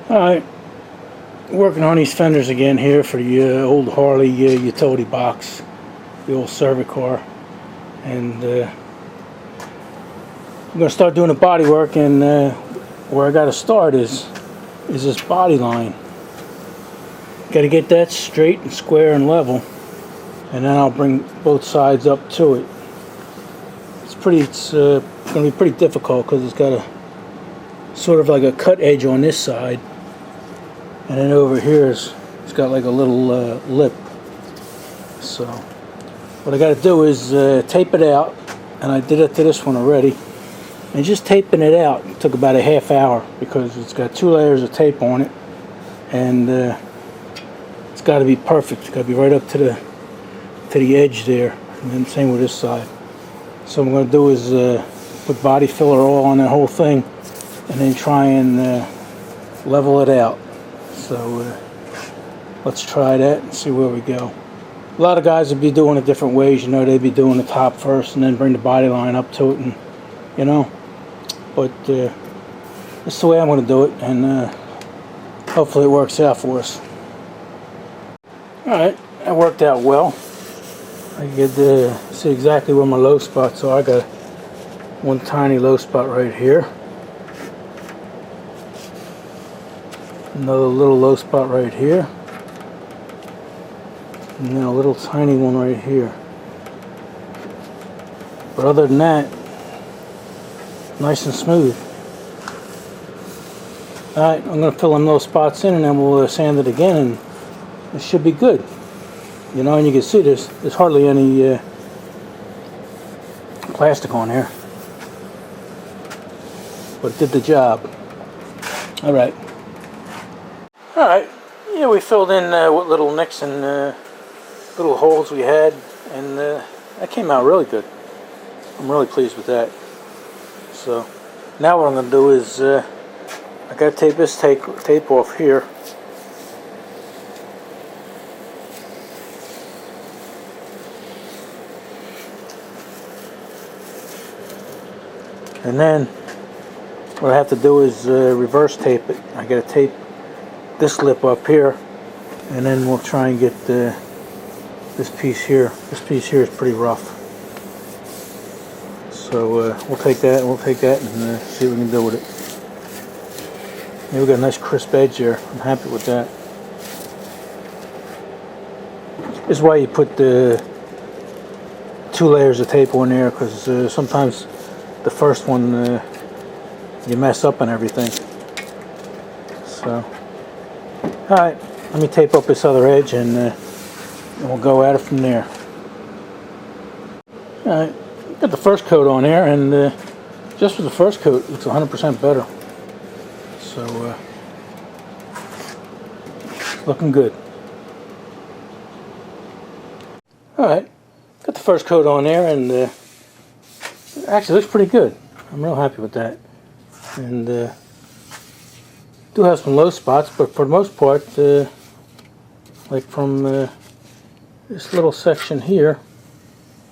Alright, working on these fenders again here for the old Harley utility box, the old Servicar, and I'm going to start doing the body work, and where I got to start is this body line. Got to get that straight and square and level, and then I'll bring both sides up to it. It's going to be pretty difficult because it's got a sort of like a cut edge on this side. And then over here it's got like a little lip. So what I got to do is tape it out, and I did it to this one already. And just taping it out took about a half hour because it's got 2 layers of tape on it, and it's got to be perfect. It's got to be right up to the edge there, and then same with this side. So what I'm going to do is put body filler all on the whole thing, and then try and level it out. So let's try that and see where we go. A lot of guys would be doing it different ways. You know, they'd be doing the top first and then bring the body line up to it, and you know. But this is the way I'm going to do it, and hopefully it works out for us. All right, that worked out well. I could see exactly where my low spots are. I got one tiny low spot right here. Another little low spot right here, and then a little tiny one right here. But other than that, nice and smooth. Alright, I'm going to fill them little spots in, and then we'll sand it again, and it should be good. You know, and you can see there's hardly any plastic on here, but it did the job. Alright. Alright, yeah, we filled in what little nicks and little holes we had, and that came out really good. I'm really pleased with that. So, now what I'm going to do is, I got to take this tape off here. And then, what I have to do is reverse tape it. I got to tape this lip up here, and then we'll try and get this piece here. This piece here is pretty rough, so we'll take that and see what we can do with it. Yeah, we got a nice crisp edge there. I'm happy with that. This is why you put the 2 layers of tape on there, because sometimes the first one you mess up and everything. So alright, let me tape up this other edge, and we'll go at it from there. Alright, got the first coat on there, and just with the first coat, it looks 100% better. So, looking good. Alright, got the first coat on there, and actually looks pretty good. I'm real happy with that. And do have some low spots, but for the most part, like from this little section here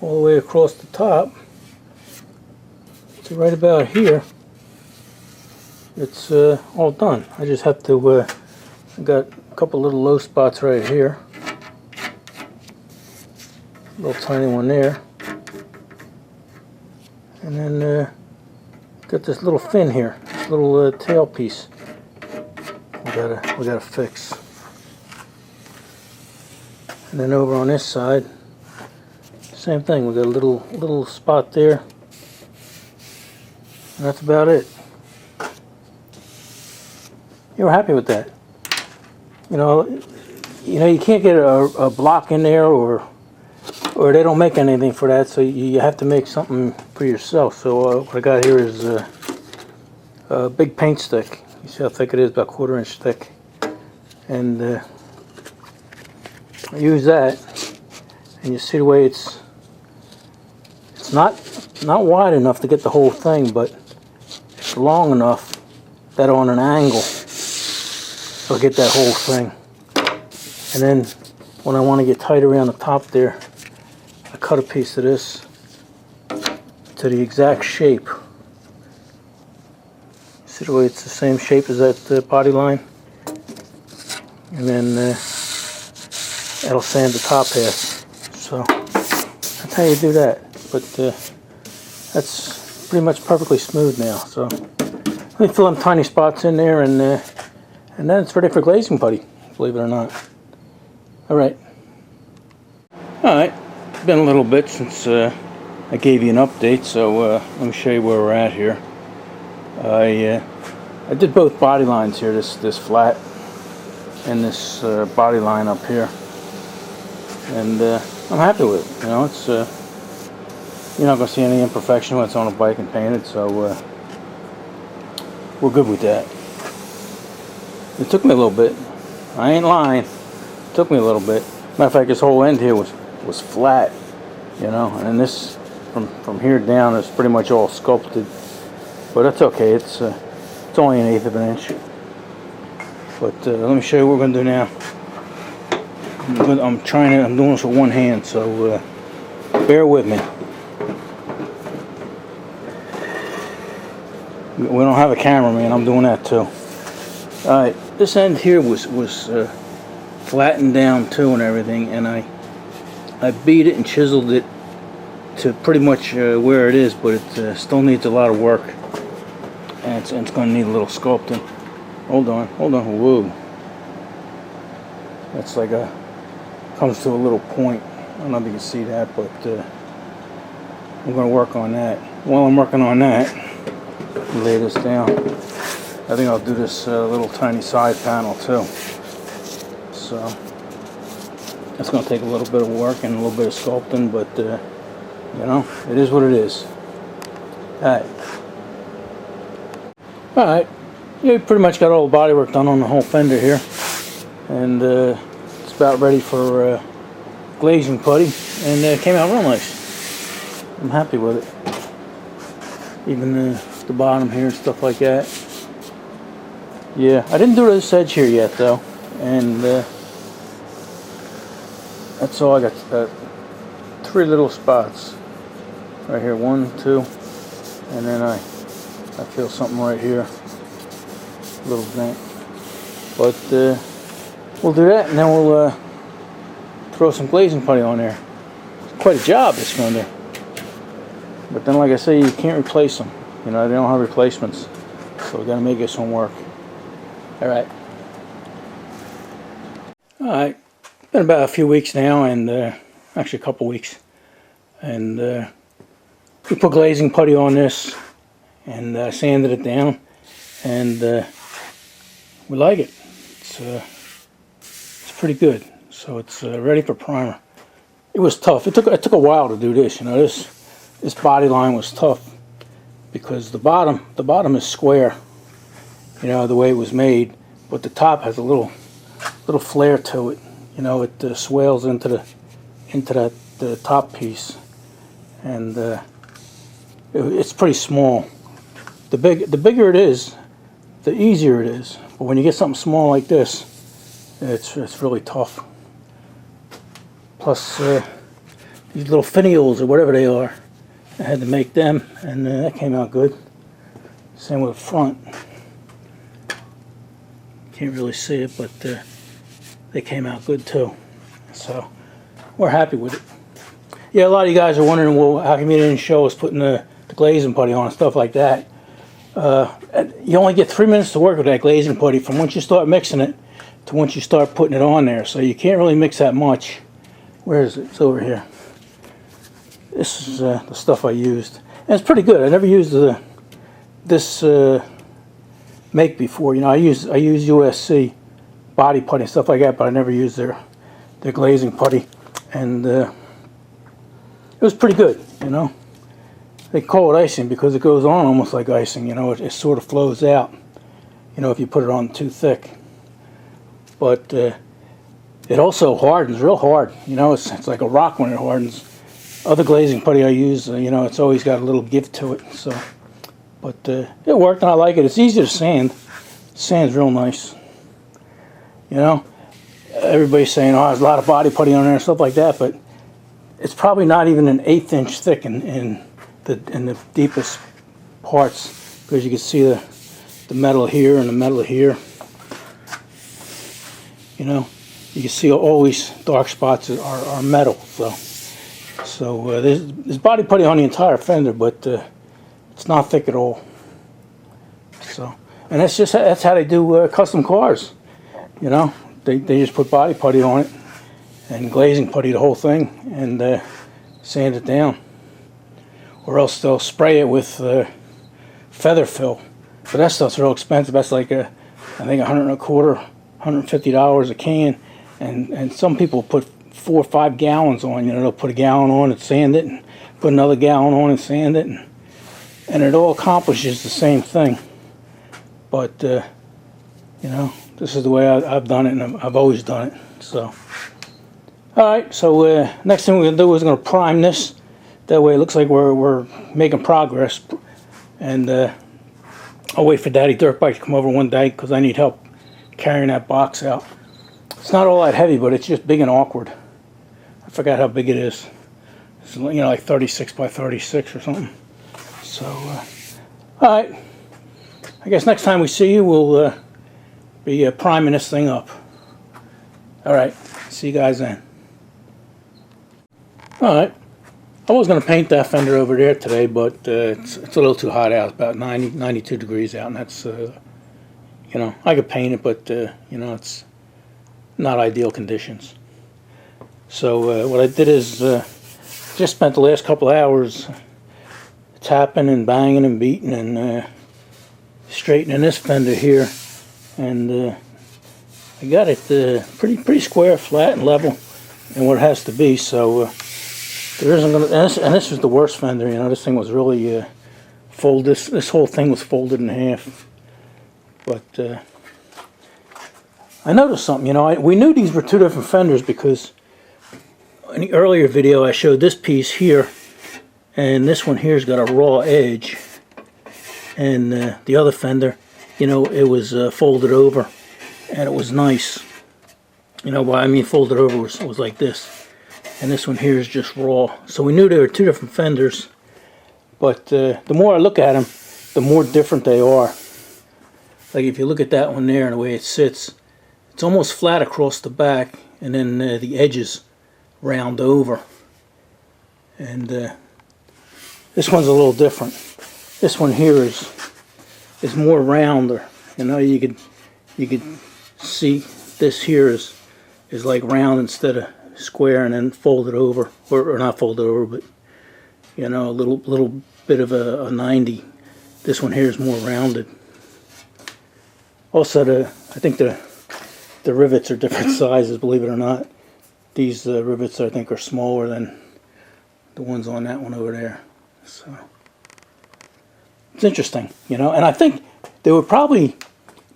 all the way across the top to right about here, it's all done. I just have to I got a couple little low spots right here, a little tiny one there, and then got this little fin here, this little tail piece we gotta fix. And then over on this side, same thing. We got a little spot there, and that's about it. You're happy with that? You know, you can't get a block in there, or they don't make anything for that. So you have to make something for yourself. So what I got here is a big paint stick. You see how thick it is, about 1/4 inch thick, and I use that, and you see the way it's not wide enough to get the whole thing, but it's long enough that on an angle it'll get that whole thing. And then when I want to get tight around the top there, I cut a piece of this to the exact shape. See the way it's the same shape as that body line? and then that'll sand the top half. So that's how you do that. But that's pretty much perfectly smooth now. So let me fill in tiny spots in there, and then it's ready for glazing putty, believe it or not. Alright. Alright, it's been a little bit since I gave you an update, so let me show you where we're at here. I did both body lines here, this flat and this body line up here, and I'm happy with it. You know, it's you're not going to see any imperfection when it's on a bike and painted, so we're good with that. It took me a little bit. I ain't lying. It took me a little bit. Matter of fact, this whole end here was flat, you know, and then this from here down is pretty much all sculpted. But that's okay. It's only 1/8 of an inch. But let me show you what we're going to do now. I'm doing this with one hand, so bear with me. We don't have a cameraman. I'm doing that too. All right, this end here was flattened down too and everything, and I beat it and chiseled it to pretty much where it is, but it still needs a lot of work, and it's going to need a little sculpting. Hold on, whoa. That's like comes to a little point. I don't know if you can see that, but I'm going to work on that. While I'm working on that, lay this down. I think I'll do this little tiny side panel too. So that's going to take a little bit of work and a little bit of sculpting, but you know, it is what it is. Alright, yeah, we pretty much got all the body work done on the whole fender here, and it's about ready for glazing putty, and it came out real nice. I'm happy with it. Even the bottom here and stuff like that. Yeah, I didn't do this edge here yet though, and that's all I got. 3 little spots right here, 1, 2, and then I feel something right here, a little vent. But we'll do that, and then we'll throw some glazing putty on there. It's quite a job, this fender. But then, like I say, you can't replace them. You know, they don't have replacements, so we got to make this one work. All right. Been about a few weeks now, and actually a couple weeks, and we put glazing putty on this and sanded it down, and we like it. It's pretty good. So it's ready for primer. It was tough. It took a while to do this. You know, this body line was tough because the bottom is square. You know, the way it was made, but the top has a little flare to it. You know, it swells into the top piece, and it's pretty small. The bigger it is, the easier it is. But when you get something small like this, it's really tough. Plus these little finials or whatever they are, I had to make them, and that came out good. Same with the front. Can't really see it, but they came out good too. So we're happy with it. Yeah, a lot of you guys are wondering, well, how come you didn't show us putting the glazing putty on and stuff like that? You only get 3 minutes to work with that glazing putty from once you start mixing it to once you start putting it on there. So you can't really mix that much. Where is it? It's over here. This is the stuff I used, and it's pretty good. I never used this make before. You know, I use USC body putty and stuff like that, but I never used their glazing putty, and it was pretty good. You know, they call it icing because it goes on almost like icing. You know, it sort of flows out. You know, if you put it on too thick, but it also hardens real hard. You know, it's like a rock when it hardens. Other glazing putty I use, you know, it's always got a little give to it. So, but it worked, and I like it. It's easy to sand. It sands real nice. You know, everybody's saying, oh, there's a lot of body putty on there and stuff like that, but it's probably not even an 1/8 inch thick in the deepest parts, because you can see the metal here and the metal here. you know, you can see all these dark spots are metal. So there's body putty on the entire fender, but it's not thick at all. So, and that's how they do custom cars. You know, they just put body putty on it and glazing putty the whole thing and sand it down, or else they'll spray it with feather fill. But that stuff's real expensive. That's like I think $125, $150 a can, and some people put 4 or 5 gallons on. You know, they'll put a gallon on and sand it, and put another gallon on and sand it, and it all accomplishes the same thing. But you know, this is the way I've done it, and I've always done it. So, all right. So next thing we're gonna do is gonna prime this. That way, it looks like we're making progress. And I'll wait for Daddy Dirtbike to come over one day because I need help carrying that box out. It's not all that heavy, but it's just big and awkward. I forgot how big it is. It's, you know, like 36 by 36 or something. So, all right. I guess next time we see you, we'll be priming this thing up. All right. See you guys then. All right. I was going to paint that fender over there today, but it's a little too hot out. It's about 92 degrees out, and that's, you know, I could paint it, but, you know, it's not ideal conditions. So what I did is just spent the last couple of hours tapping and banging and beating and straightening this fender here, and I got it pretty square, flat, and level, and what it has to be. So there isn't gonna, and this was the worst fender. You know, this thing was really folded. This whole thing was folded in half. But I noticed something. You know, we knew these were two different fenders because in the earlier video I showed this piece here, and this one here's got a raw edge, and the other fender, you know, it was folded over, and it was nice. You know what I mean? Folded over was like this. And this one here is just raw. So we knew there were two different fenders. But the more I look at them, the more different they are. Like if you look at that one there and the way it sits, it's almost flat across the back, and then the edges round over. And this one's a little different. This one here is more rounder. You know, you could see this here is like round instead of square, and then folded over, or not folded over, but you know, a little bit of a 90. This one here is more rounded. Also, I think the rivets are different sizes, believe it or not. These rivets I think are smaller than the ones on that one over there. So it's interesting, you know. And I think they were probably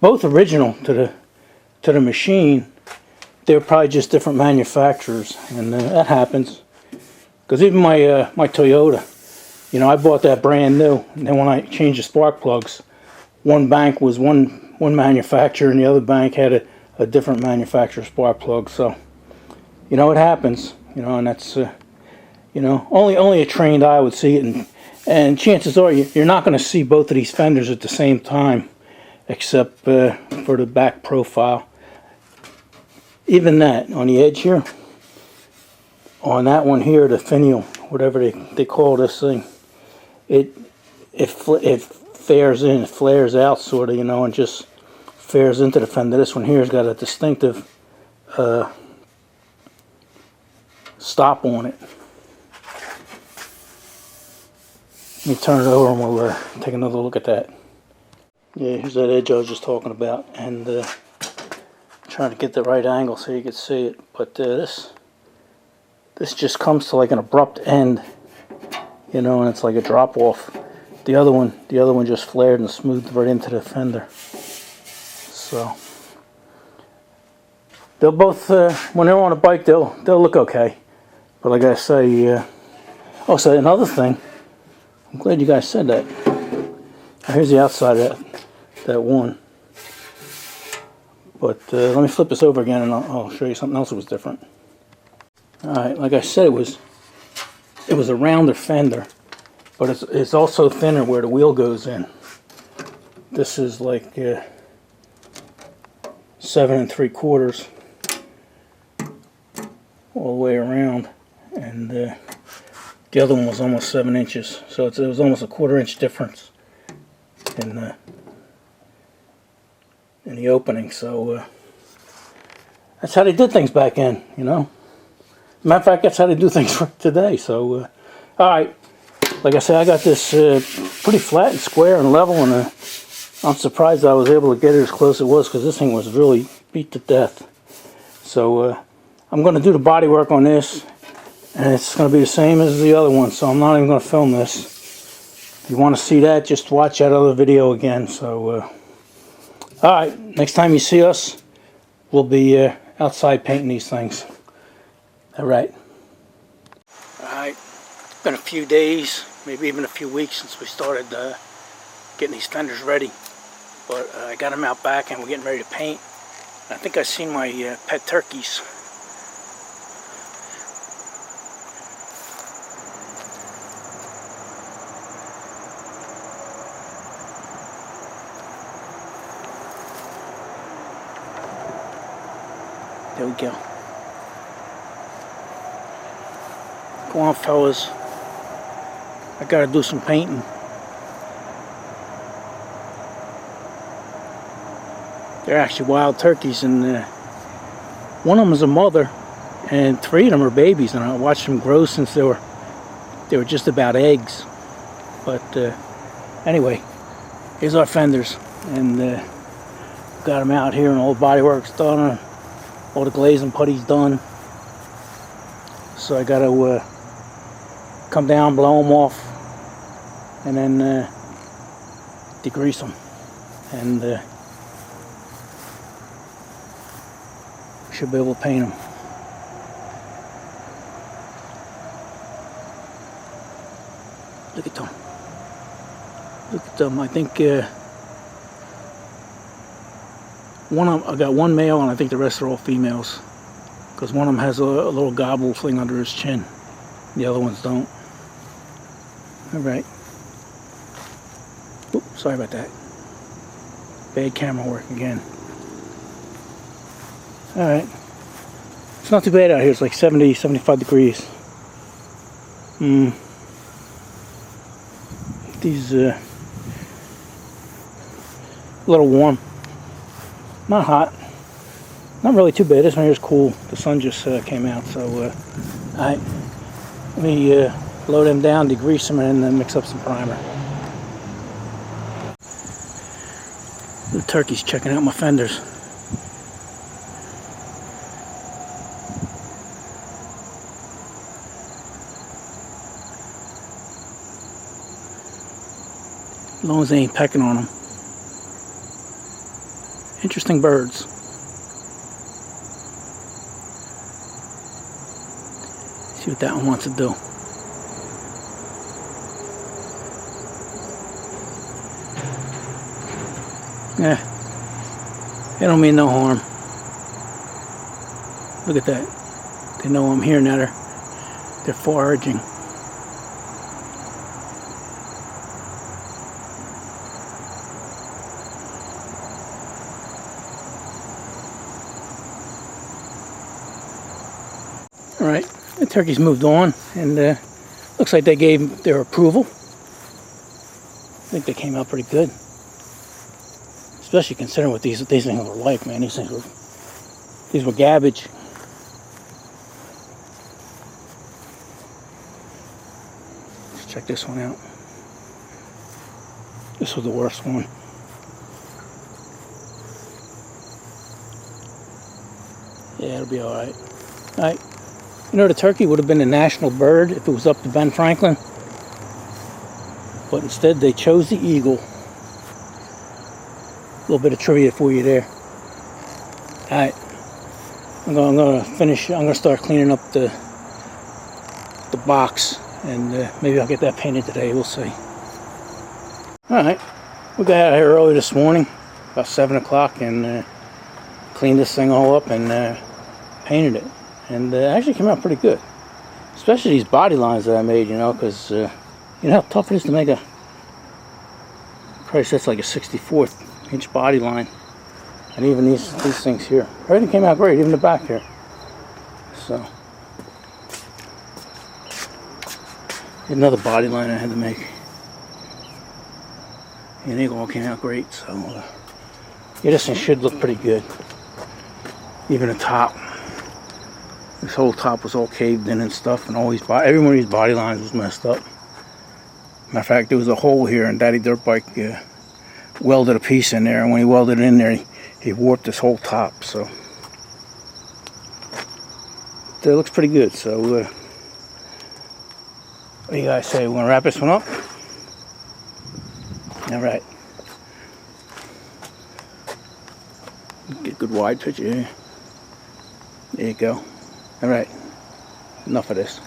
both original to the machine. They were probably just different manufacturers, and that happens. Because even my Toyota, you know, I bought that brand new, and then when I changed the spark plugs, one bank was one manufacturer, and the other bank had a different manufacturer spark plug. So, you know, it happens. You know, and that's you know, only a trained eye would see it, and chances are you're not going to see both of these fenders at the same time, except for the back profile. Even that, on the edge here, on that one here, the finial, whatever they call this thing, it flares out sort of, you know, and just flares into the fender. This one here has got a distinctive stop on it. Let me turn it over and we'll take another look at that. Yeah, here's that edge I was just talking about, and trying to get the right angle so you can see it, but this just comes to like an abrupt end, you know, and it's like a drop off. The other one just flared and smoothed right into the fender. So they'll both when they're on a bike they'll look okay, but like I say, oh, so another thing, I'm glad you guys said that. Here's the outside of that one. But let me flip this over again, and I'll show you something else that was different. All right, like I said, it was a rounder fender, but it's also thinner where the wheel goes in. This is like 7 3/4, all the way around, and the other one was almost 7 inches, so it was almost a 1/4 inch difference in the opening. So that's how they did things back then, you know. Matter of fact, that's how they do things today. So all right, like I said, I got this pretty flat and square and level, and I'm surprised I was able to get it as close as it was, because this thing was really beat to death. So I'm going to do the body work on this, and it's going to be the same as the other one, so I'm not even going to film this. If you want to see that, just watch that other video again. So alright, next time you see us, we'll be outside painting these things. Alright. Alright, it's been a few days, maybe even a few weeks since we started getting these fenders ready. But I got them out back and we're getting ready to paint. I think I've seen my pet turkeys. There we go. Go on, fellas. I gotta do some painting. They're actually wild turkeys, and one of them is a mother, and 3 of them are babies, and I watched them grow since they were just about eggs. But anyway, here's our fenders, and got them out here, and all the body work's done, all the glazing putty's done. So I gotta come down, blow them off, and then degrease them, and should be able to paint them. Look at them. Look at them. I think I got one male, and I think the rest are all females, because one of them has a little gobble thing under his chin. The other ones don't. Alright. Oops, sorry about that. Bad camera work again. Alright. It's not too bad out here. It's like 70, 75 degrees. These a little warm. Not hot. Not really too bad. This one here is cool. The sun just came out, so alright. Let me blow them down, degrease them, and then mix up some primer. The turkey's checking out my fenders. As long as they ain't pecking on them. Interesting birds. See what that one wants to do. Yeah, they don't mean no harm. Look at that. They know I'm here now. They're foraging. Alright, the turkeys moved on, and looks like they gave their approval. I think they came out pretty good. Especially considering what these things were like, man. These were garbage. Let's check this one out. This was the worst one. Yeah, it'll be alright. Alright. You know, the turkey would have been a national bird if it was up to Ben Franklin. But instead they chose the eagle. A little bit of trivia for you there. Alright. I'm gonna finish. I'm gonna start cleaning up the box, and maybe I'll get that painted today. We'll see. Alright. We got out here early this morning, about 7 o'clock, and cleaned this thing all up and painted it. And it actually came out pretty good. Especially these body lines that I made, you know, because you know how tough it is to make a, probably that's like a 64th inch body line. And even these things here. Everything came out great, even the back here. So, Another body line I had to make. And they all came out great, so yeah, this thing should look pretty good. Even the top. This whole top was all caved in and stuff, and every one of these body lines was messed up. Matter of fact, there was a hole here, and Daddy Dirtbike welded a piece in there, and when he welded it in there, he warped this whole top. So it looks pretty good. So what do you guys say? We're gonna wrap this one up. All right. Get a good wide picture here. There you go. All right. Enough of this.